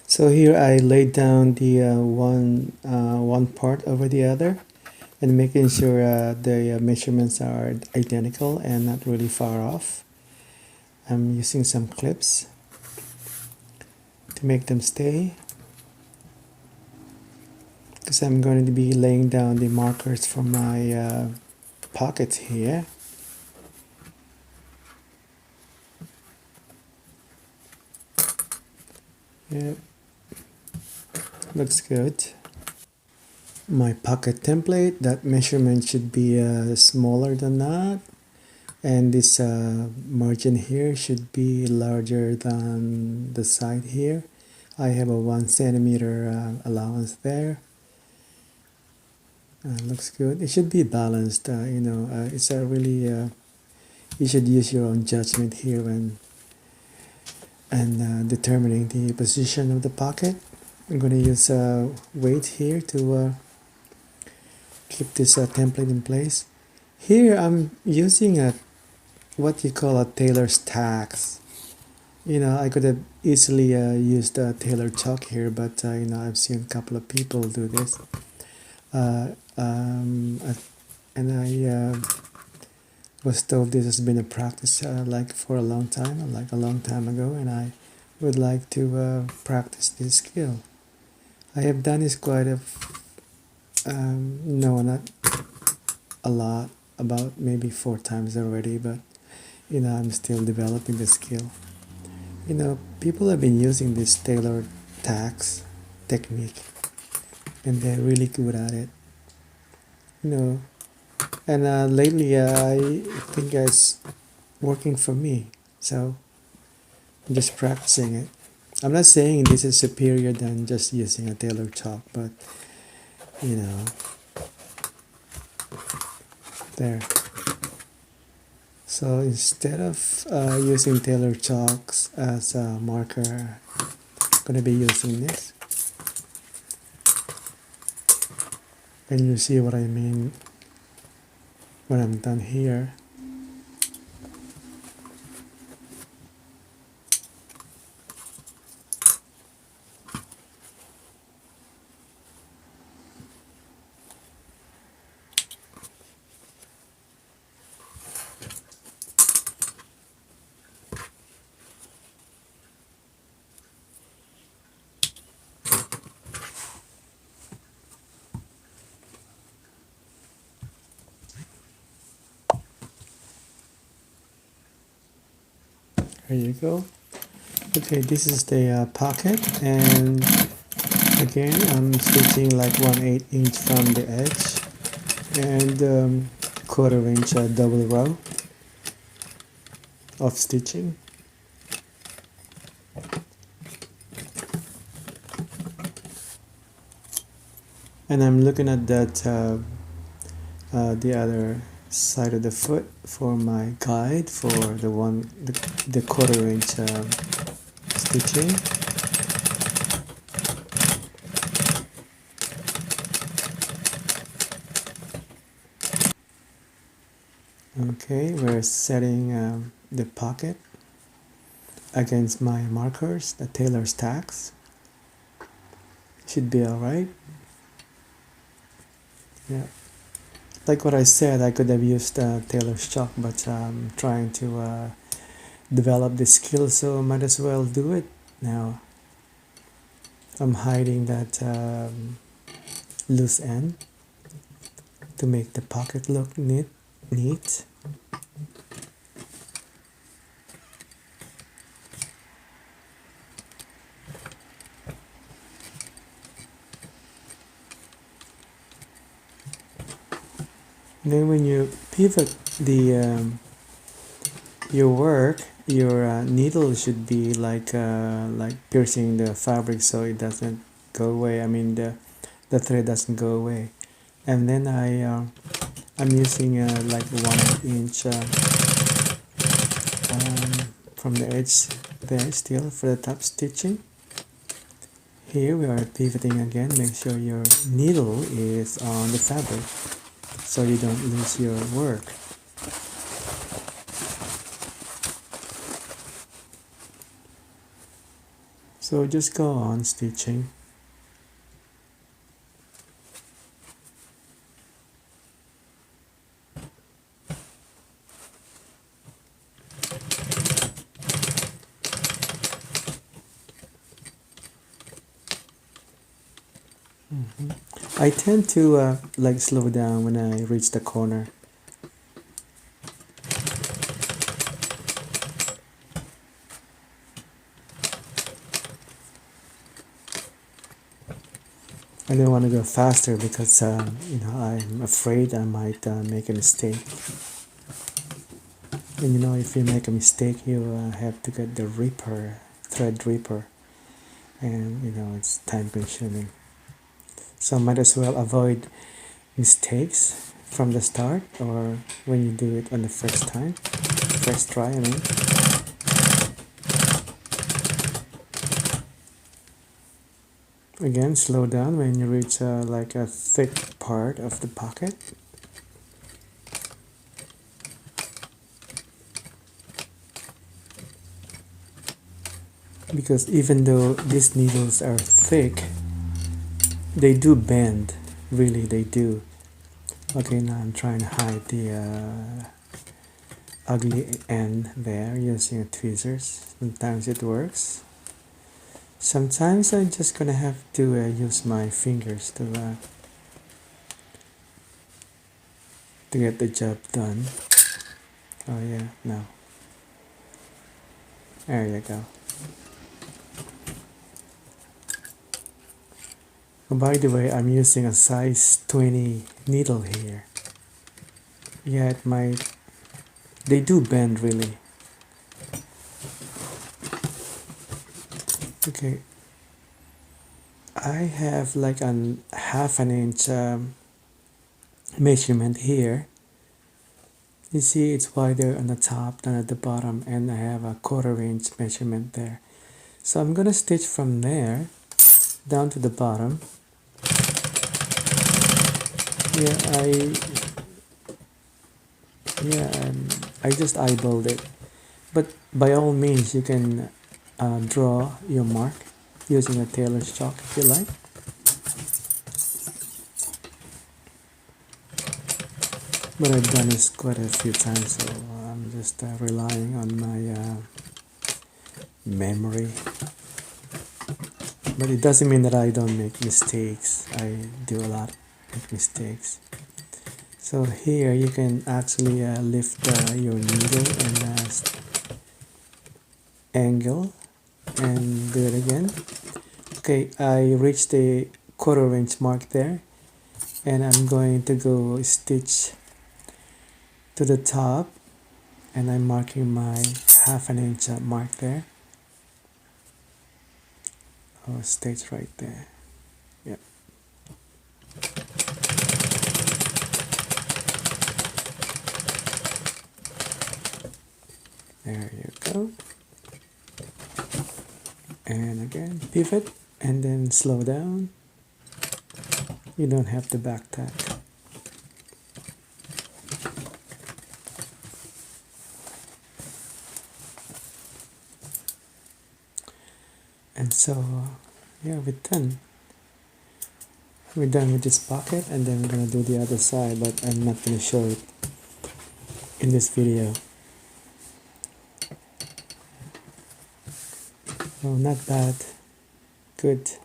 So here I laid down the one part over the other, and making sure the measurements are identical and not really far off. I'm using some clips to make them stay, because I'm going to be laying down the markers for my pockets here. Yeah, looks good. My pocket template, that measurement should be smaller than that, and this margin here should be larger than the side here. I have a 1 centimeter allowance there. Looks good. It should be balanced. It's a really you should use your own judgment here when and determining the position of the pocket. I'm going to use a weight here to keep this template in place. Here I'm using a what you call a tailor's tacks. I could have easily used a tailor chalk here, but I've seen a couple of people do this. Uh, um, I, and I was told this has been a practice like for a long time, like a long time ago, and I would like to practice this skill. I have done this quite a, no, not a lot, about maybe 4 times already, but I'm still developing the skill. People have been using this tailor tacks technique, and they're really good at it. You know, and lately I think it's working for me, so I'm just practicing it. I'm not saying this is superior than just using a tailor chalk, but you know, there. So instead of using tailor chalks as a marker, I'm gonna be using this, and you see what I mean when I'm done here. There you go. Okay, this is the pocket, and again I'm stitching like 1/8 inch from the edge, and 1/4 inch double row of stitching. And I'm looking at that the other side of the foot for my guide for the 1/4 inch stitching. Okay, we're setting the pocket against my markers, the tailor's tacks. Should be alright. Yeah. Like what I said, I could have used tailor's chalk, but I'm trying to develop the skill, so might as well do it now. I'm hiding that loose end to make the pocket look neat. Then when you pivot your work, your needle should be like piercing the fabric so it doesn't go away. I mean the thread doesn't go away. And then I'm using like 1/8 inch from the edge there still for the top stitching. Here we are pivoting again. Make sure your needle is on the fabric so you don't lose your work. So just go on stitching. I tend to like slow down when I reach the corner. I don't want to go faster because I'm afraid I might make a mistake. And if you make a mistake, you have to get the thread ripper, and it's time consuming. So might as well avoid mistakes from the start, or when you do it on the first try. I mean. Again, slow down when you reach like a thick part of the pocket. Because even though these needles are thick, they do bend. Really, they do. Okay, now I'm trying to hide the ugly end there using tweezers. Sometimes it works. Sometimes I'm just gonna have to use my fingers to get the job done. Oh yeah, no. There you go. Oh, by the way, I'm using a size 20 needle here. Yeah, they do bend really. Okay, I have like a half an inch measurement here. You see it's wider on the top than at the bottom, and I have a 1/4 inch measurement there. So I'm gonna stitch from there down to the bottom. Yeah, I just eyeballed it, but by all means you can draw your mark using a tailor's chalk if you like. But I've done this quite a few times, so I'm just relying on my memory. But it doesn't mean that I don't make mistakes. I do a lot of mistakes. So here you can actually lift your needle and angle and do it again. Okay, I reached the 1/4 inch mark there, and I'm going to go stitch to the top, and I'm marking my half an inch mark there. Oh, stitch right there. Yep. There you go. And again, pivot and then slow down. You don't have to back tack. And so, yeah, we're done. We're done with this pocket, and then we're gonna do the other side, but I'm not gonna show it in this video. Oh, not bad. Good.